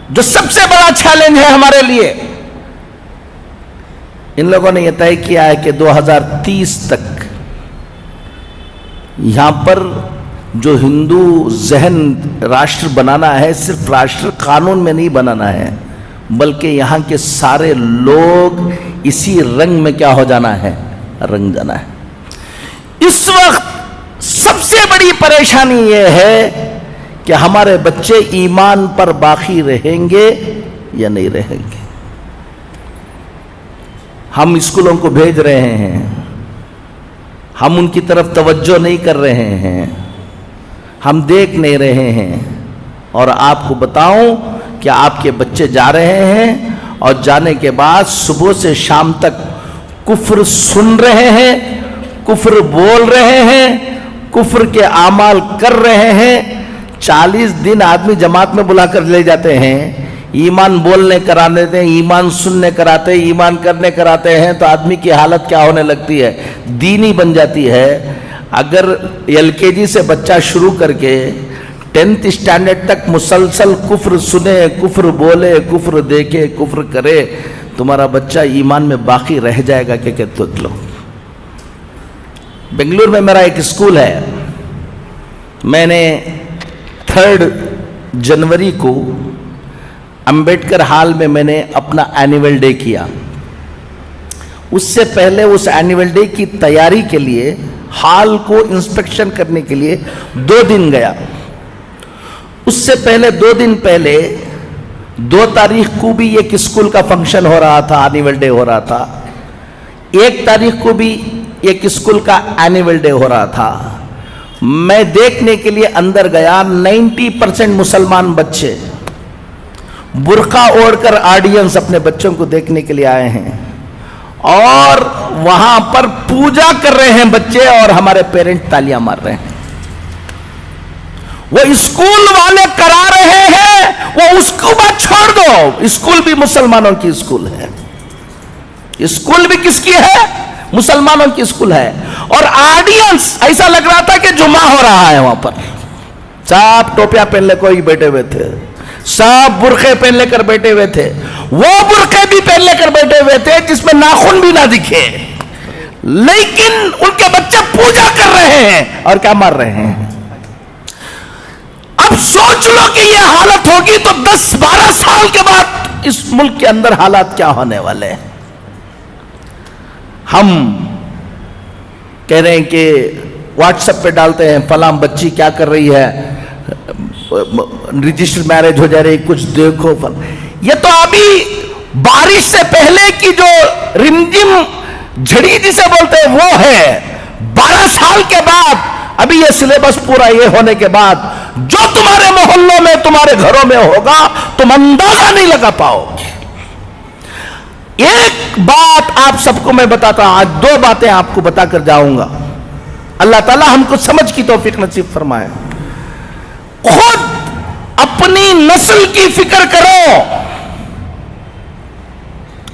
جو سب سے بڑا چیلنج ہے ہمارے لیے، ان لوگوں نے یہ طے کیا ہے کہ 2030 تک یہاں پر جو ہندو ذہن راشٹر بنانا ہے، صرف راشٹر قانون میں نہیں بنانا ہے، بلکہ یہاں کے سارے لوگ اسی رنگ میں کیا ہو جانا ہے، رنگ جانا ہے۔ اس وقت سب سے بڑی پریشانی یہ ہے کہ ہمارے بچے ایمان پر باقی رہیں گے یا نہیں رہیں گے۔ ہم اسکولوں کو بھیج رہے ہیں، ہم ان کی طرف توجہ نہیں کر رہے ہیں، ہم دیکھ نہیں رہے ہیں، اور آپ کو بتاؤں کہ آپ کے بچے جا رہے ہیں اور جانے کے بعد صبح سے شام تک کفر سن رہے ہیں، کفر بول رہے ہیں، کفر کے اعمال کر رہے ہیں۔ 40 دن آدمی جماعت میں بلا کر لے جاتے ہیں، ایمان بولنے کرانے دیتے ہیں، ایمان سننے کراتے ہیں، ایمان کرنے کراتے ہیں، تو آدمی کی حالت کیا ہونے لگتی ہے، دینی بن جاتی ہے۔ اگر LKG سے بچہ شروع کر کے 10th اسٹینڈرڈ تک مسلسل کفر سنے، کفر بولے، کفر دیکھے، کفر کرے، تمہارا بچہ ایمان میں باقی رہ جائے گا کہ کہتے لو۔ بنگلور میں میرا ایک اسکول ہے، میں نے 3 جنوری کو امبیڈکر ہال میں نے اپنا اینیول ڈے کیا۔ اس سے پہلے اس اینیول ڈے کی تیاری کے لیے ہال کو انسپیکشن کرنے کے لیے 2 دن گیا۔ اس سے پہلے 2 دن پہلے 2 تاریخ کو بھی ایک اسکول کا فنکشن ہو رہا تھا، اینیول ڈے ہو رہا تھا۔ 1 تاریخ کو بھی ایک اسکول کا اینیول ڈے ہو رہا تھا۔ میں دیکھنے کے لیے اندر گیا، 90% مسلمان بچے برقع اوڑھ کر آڈینس اپنے بچوں کو دیکھنے کے لیے آئے ہیں، اور وہاں پر پوجا کر رہے ہیں بچے، اور ہمارے پیرنٹ تالیاں مار رہے ہیں۔ وہ اسکول والے کرا رہے ہیں، وہ اس کو بات چھوڑ دو، اسکول بھی مسلمانوں کی اسکول ہے، اسکول بھی کس کی ہے، مسلمانوں کی اسکول ہے۔ اور آڈینس ایسا لگ رہا تھا کہ جمعہ ہو رہا ہے، وہاں پر سب ٹوپیاں پہن لے کوئی بیٹھے ہوئے تھے، سب برقعے پہن لے کر بیٹھے ہوئے تھے، وہ برقعے بھی پہن لے کر بیٹھے ہوئے تھے جس میں ناخن بھی نہ دکھے، لیکن ان کے بچے پوجا کر رہے ہیں اور کیا مار رہے ہیں۔ اب سوچ لو کہ یہ حالت ہوگی تو 10-12 سال کے بعد اس ملک کے اندر حالات کیا ہونے والے ہیں۔ ہم کہہ رہے ہیں کہ واٹس ایپ پہ ڈالتے ہیں فلاں بچی کیا کر رہی ہے، رجسٹر میرج ہو جا رہی، کچھ دیکھو۔ یہ تو ابھی بارش سے پہلے کی جو رمجم جھڑی جسے بولتے ہیں وہ ہے۔ 12 سال کے بعد ابھی یہ سلیبس پورا یہ ہونے کے بعد جو تمہارے محلوں میں تمہارے گھروں میں ہوگا تم اندازہ نہیں لگا پاؤ گے۔ ایک بات آپ سب کو میں بتاتا ہوں، آج 2 باتیں آپ کو بتا کر جاؤں گا۔ اللہ تعالی ہم کو سمجھ کی توفیق نصیب فرمائے۔ خود اپنی نسل کی فکر کرو،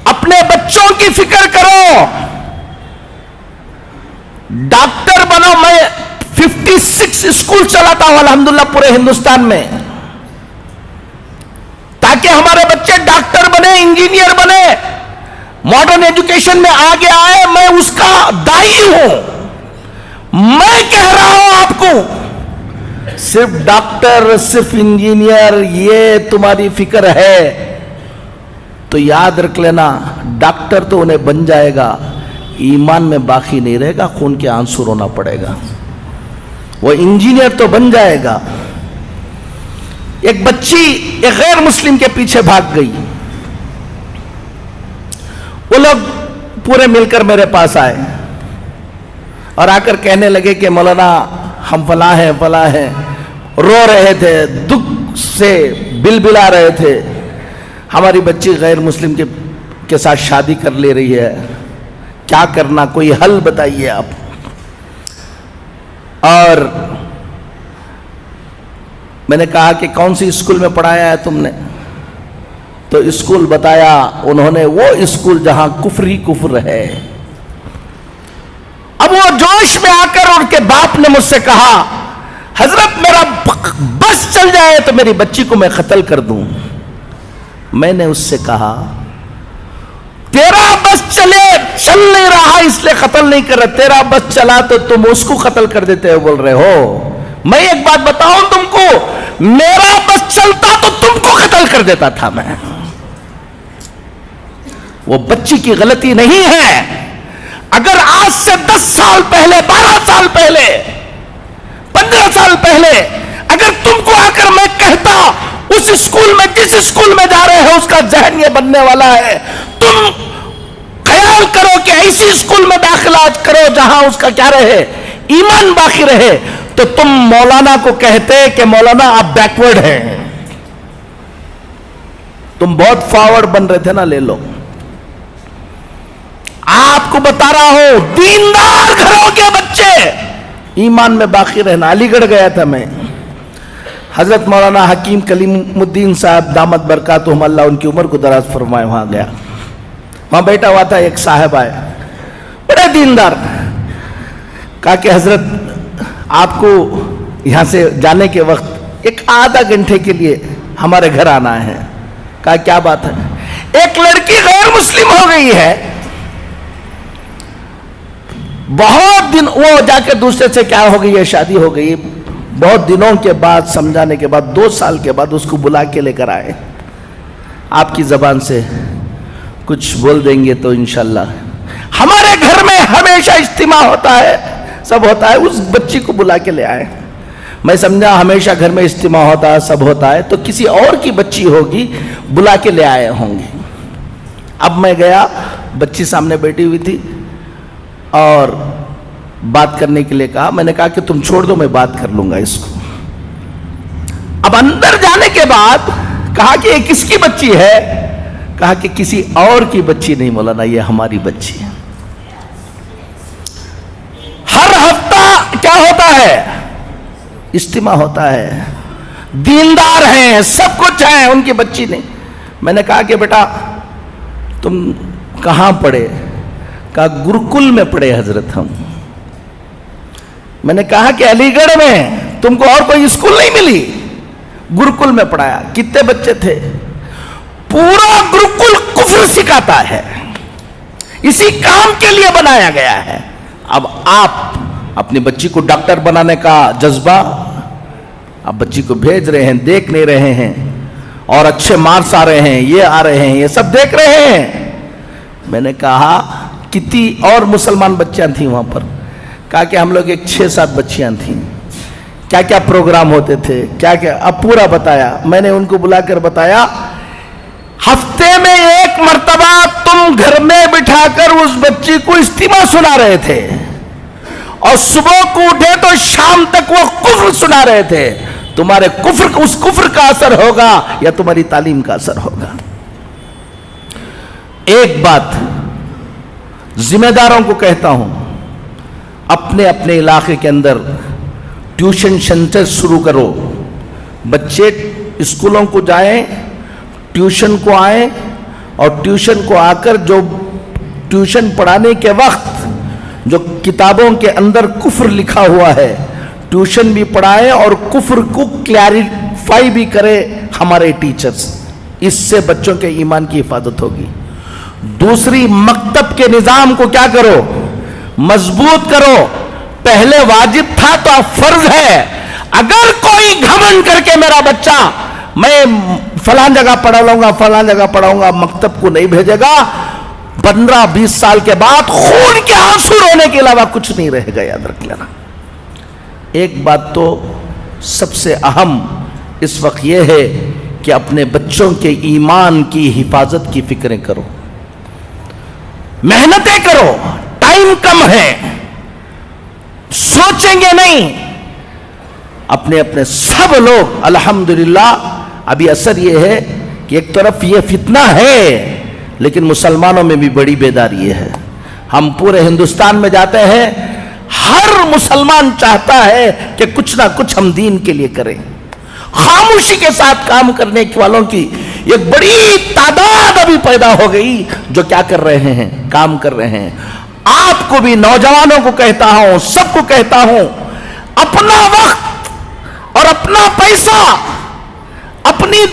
اپنے بچوں کی فکر کرو، ڈاکٹر بنو۔ میں 56 اسکول چلاتا ہوں الحمدللہ پورے ہندوستان میں، تاکہ ہمارے بچے ڈاکٹر بنے، انجینئر بنے، ماڈرن ایجوکیشن میں آگے آئے۔ میں اس کا دائی ہوں۔ میں کہہ رہا ہوں آپ کو، صرف ڈاکٹر، صرف انجینئر یہ تمہاری فکر ہے تو یاد رکھ لینا، ڈاکٹر تو انہیں بن جائے گا، ایمان میں باقی نہیں رہے گا، خون کے آنسو رونا پڑے گا۔ وہ انجینئر تو بن جائے گا۔ ایک بچی ایک غیر مسلم کے پیچھے بھاگ گئی، وہ لوگ پورے مل کر میرے پاس آئے اور آ کر کہنے لگے کہ مولانا ہم فلاں ہیں فلاں ہیں، رو رہے تھے، دکھ سے بلبلا رہے تھے، ہماری بچی غیر مسلم کے ساتھ شادی کر لے رہی ہے، کیا کرنا، کوئی حل بتائیے آپ۔ اور میں نے کہا کہ کون سی اسکول میں پڑھایا ہے تم نے؟ تو اسکول بتایا انہوں نے، وہ اسکول جہاں کفر ہی کفر ہے۔ اب وہ جوش میں آ کر ان کے باپ نے مجھ سے کہا، حضرت میرا بس چل جائے تو میری بچی کو میں قتل کر دوں۔ میں نے اس سے کہا تیرا بس چل نہیں رہا اس لیے قتل نہیں کر رہا, تیرا بس چلا تو تم اس کو قتل کر دیتے ہو بول رہے ہو. میں ایک بات بتاؤں تم کو, میرا بس چلتا تو تم کو قتل کر دیتا تھا میں. وہ بچی کی غلطی نہیں ہے. اگر آج سے 10 سال پہلے, 12 سال پہلے, 15 سال پہلے اگر تم کو آ کر میں کہتا اس اسکول میں, جس اسکول میں جا رہے ہو اس کا ذہن یہ بننے والا ہے, تم خیال کرو کہ ایسی اسکول میں داخلہ کرو جہاں اس کا کیا رہے, ایمان باقی رہے, تو تم مولانا کو کہتے کہ مولانا آپ بیکورڈ ہیں. تم بہت فارورڈ بن رہے تھے نا, لے لو. آپ کو بتا رہا ہوں, دیندار گھروں کے بچے ایمان میں باقی رہنا. علی گڑھ گیا تھا میں, حضرت مولانا حکیم کلیم الدین صاحب دامت برکاتہم اللہ ان کی عمر کو دراز فرمائے, وہاں گیا. وہاں بیٹھا ہوا تھا, ایک صاحب آئے بڑے دیندار, کہا کہ حضرت آپ کو یہاں سے جانے کے وقت ایک آدھا گھنٹے کے لیے ہمارے گھر آنا ہے. کہا کیا بات ہے؟ ایک لڑکی غیر مسلم ہو گئی ہے, بہت دن, وہ جا کے دوسرے سے کیا ہو گئی ہے, شادی ہو گئی. بہت دنوں کے بعد, سمجھانے کے بعد, 2 سال کے بعد اس کو بلا کے لے کر آئے. آپ کی زبان سے کچھ بول دیں گے تو انشاءاللہ. ہمارے گھر میں ہمیشہ اجتماع ہوتا ہے, سب ہوتا ہے, اس بچی کو بلا کے لے آئے. میں سمجھا ہمیشہ گھر میں اجتماع ہوتا ہے, سب ہوتا ہے, تو کسی اور کی بچی ہوگی, بلا کے لے آئے ہوں گے. اب میں گیا, بچی سامنے بیٹھی ہوئی تھی اور بات کرنے کے لیے کہا. میں نے کہا کہ تم چھوڑ دو, میں بات کر لوں گا اس کو. اب اندر جانے کے بعد کہا کہ یہ کس کی بچی ہے؟ کہا کہ کسی اور کی بچی نہیں مولانا, یہ ہماری بچی ہے. ہر ہفتہ کیا ہوتا ہے, اجتماع ہوتا ہے, دیندار ہیں, سب کچھ ہیں, ان کی بچی نہیں. میں نے کہا کہ بیٹا تم کہاں پڑھے؟ کہا گرکل میں پڑھے حضرت ہم. میں نے کہا کہ علی گڑھ میں تم کو اور کوئی اسکول نہیں ملی؟ گرکل میں پڑھایا. کتنے بچے تھے؟ پورا گرکل کفر سکھاتا ہے, اسی کام کے لیے بنایا گیا ہے. اب آپ اپنی بچی کو ڈاکٹر بنانے کا جذبہ, آپ بچی کو بھیج رہے ہیں, دیکھ نہیں رہے ہیں, اور اچھے مارکس آ رہے ہیں, یہ آ رہے ہیں, یہ سب دیکھ رہے ہیں. میں نے کہا کتنی اور مسلمان بچیاں تھیں وہاں پر؟ کہا کہ ہم لوگ ایک 6-7 بچیاں تھیں. کیا کیا پروگرام ہوتے تھے, کیا کیا, اب پورا بتایا. میں نے ان کو بلا کر بتایا, ہفتے میں 1 مرتبہ تم گھر میں بٹھا کر اس بچی کو اجتماع سنا رہے تھے, اور صبح کو اٹھے تو شام تک وہ کفر سنا رہے تھے. تمہارے کفر, اس کفر کا اثر ہوگا یا تمہاری تعلیم کا اثر ہوگا. ایک بات ذمہ داروں کو کہتا ہوں, اپنے اپنے علاقے کے اندر ٹیوشن سینٹر شروع کرو. بچے اسکولوں کو جائیں, ٹیوشن کو آئیں, اور ٹیوشن کو آ کر جو ٹیوشن پڑھانے کے وقت جو کتابوں کے اندر کفر لکھا ہوا ہے, ٹیوشن بھی پڑھائیں اور کفر کو کلیریفائی بھی کرے ہمارے ٹیچرز. اس سے بچوں کے ایمان کی حفاظت ہوگی. دوسری, مکتب کے نظام کو کیا کرو, مضبوط کرو. پہلے واجب تھا تو اب فرض ہے. اگر کوئی گھمنڈ کر کے میرا بچہ میں فلان جگہ پڑھا لوں گا, فلان جگہ پڑھاؤں گا, مکتب کو نہیں بھیجے گا, 15-20 سال کے بعد خون کے آنسو رونے کے علاوہ کچھ نہیں رہے گا, یاد رکھ لینا. ایک بات تو سب سے اہم اس وقت یہ ہے کہ اپنے بچوں کے ایمان کی حفاظت کی فکریں کرو, محنتیں کرو. ٹائم کم ہے, سوچیں گے نہیں. اپنے اپنے سب لوگ الحمدللہ, ابھی اثر یہ ہے کہ ایک طرف یہ فتنہ ہے, لیکن مسلمانوں میں بھی بڑی بیداری ہے. ہم پورے ہندوستان میں جاتے ہیں, ہر مسلمان چاہتا ہے کہ کچھ نہ کچھ ہم دین کے لیے کریں. خاموشی کے ساتھ کام کرنے والوں کی ایک بڑی تعداد ابھی پیدا ہو گئی جو کیا کر رہے ہیں, کام کر رہے ہیں. آپ کو بھی, نوجوانوں کو کہتا ہوں, سب کو کہتا ہوں, اپنا وقت اور اپنا پیسہ, اپنی